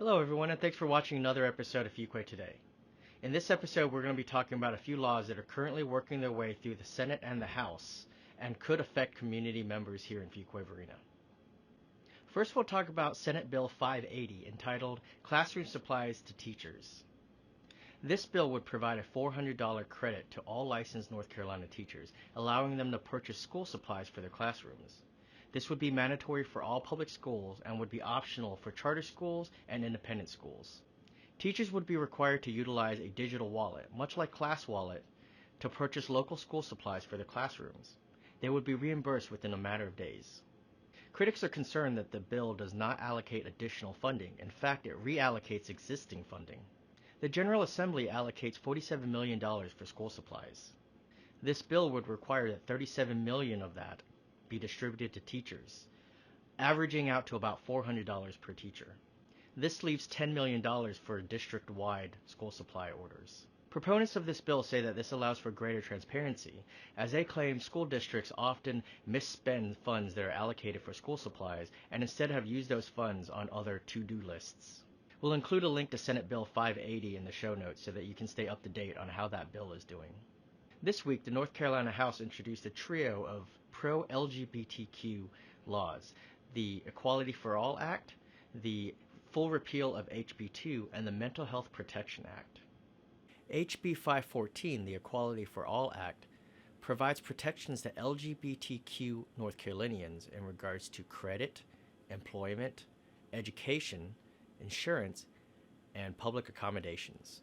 Hello everyone, and thanks for watching another episode of Fuquay Today. In this episode, we're going to be talking about a few laws that are currently working their way through the Senate and the House and could affect community members here in Fuquay-Varina. First, we'll talk about Senate Bill 580, entitled Classroom Supplies to Teachers. This bill would provide a $400 credit to all licensed North Carolina teachers, allowing them to purchase school supplies for their classrooms. This would be mandatory for all public schools and would be optional for charter schools and independent schools. Teachers would be required to utilize a digital wallet, much like ClassWallet, to purchase local school supplies for their classrooms. They would be reimbursed within a matter of days. Critics are concerned that the bill does not allocate additional funding. In fact, it reallocates existing funding. The General Assembly allocates $47 million for school supplies. This bill would require that $37 million of that be distributed to teachers, averaging out to about $400 per teacher. This leaves $10 million for district-wide school supply orders. Proponents of this bill say that this allows for greater transparency, as they claim school districts often misspend funds that are allocated for school supplies and instead have used those funds on other to-do lists. We'll include a link to Senate Bill 580 in the show notes so that you can stay up to date on how that bill is doing. This week, the North Carolina House introduced a trio of pro-LGBTQ laws: the Equality for All Act, the full repeal of HB 2, and the Mental Health Protection Act. HB 514, the Equality for All Act, provides protections to LGBTQ North Carolinians in regards to credit, employment, education, insurance, and public accommodations.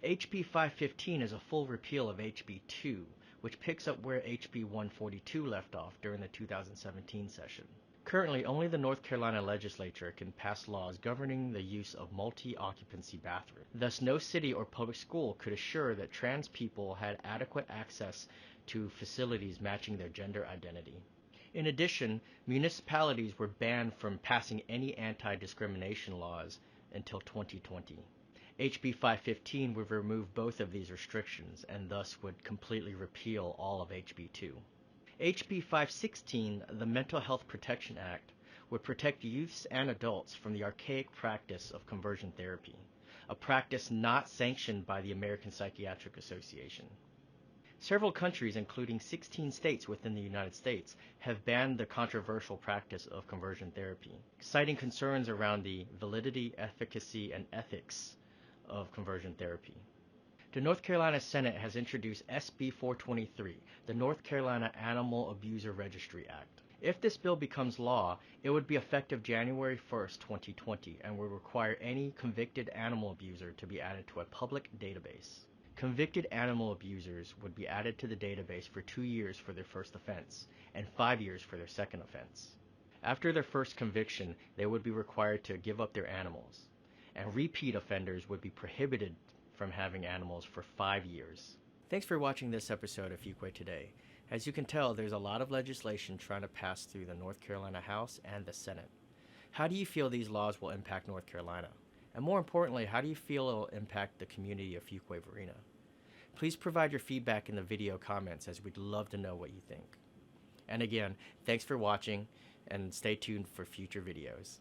HB 515 is a full repeal of HB 2, which picks up where HB 142 left off during the 2017 session. Currently, only the North Carolina legislature can pass laws governing the use of multi-occupancy bathrooms. Thus, no city or public school could assure that trans people had adequate access to facilities matching their gender identity. In addition, municipalities were banned from passing any anti-discrimination laws until 2020. HB 515 would remove both of these restrictions and thus would completely repeal all of HB 2. HB 516, the Mental Health Protection Act, would protect youths and adults from the archaic practice of conversion therapy, a practice not sanctioned by the American Psychiatric Association. Several countries, including 16 states within the United States, have banned the controversial practice of conversion therapy, citing concerns around the validity, efficacy, and ethics of conversion therapy. The North Carolina Senate has introduced SB 423, the North Carolina Animal Abuser Registry Act. If this bill becomes law, it would be effective January 1st, 2020, and would require any convicted animal abuser to be added to a public database. Convicted animal abusers would be added to the database for 2 years for their first offense and 5 years for their second offense. After their first conviction, they would be required to give up their animals, and repeat offenders would be prohibited from having animals for 5 years. Thanks for watching this episode of Fuquay Today. As you can tell, there's a lot of legislation trying to pass through the North Carolina House and the Senate. How do you feel these laws will impact North Carolina? And more importantly, how do you feel it will impact the community of Fuquay-Varina? Please provide your feedback in the video comments, as we'd love to know what you think. And again, thanks for watching, and stay tuned for future videos.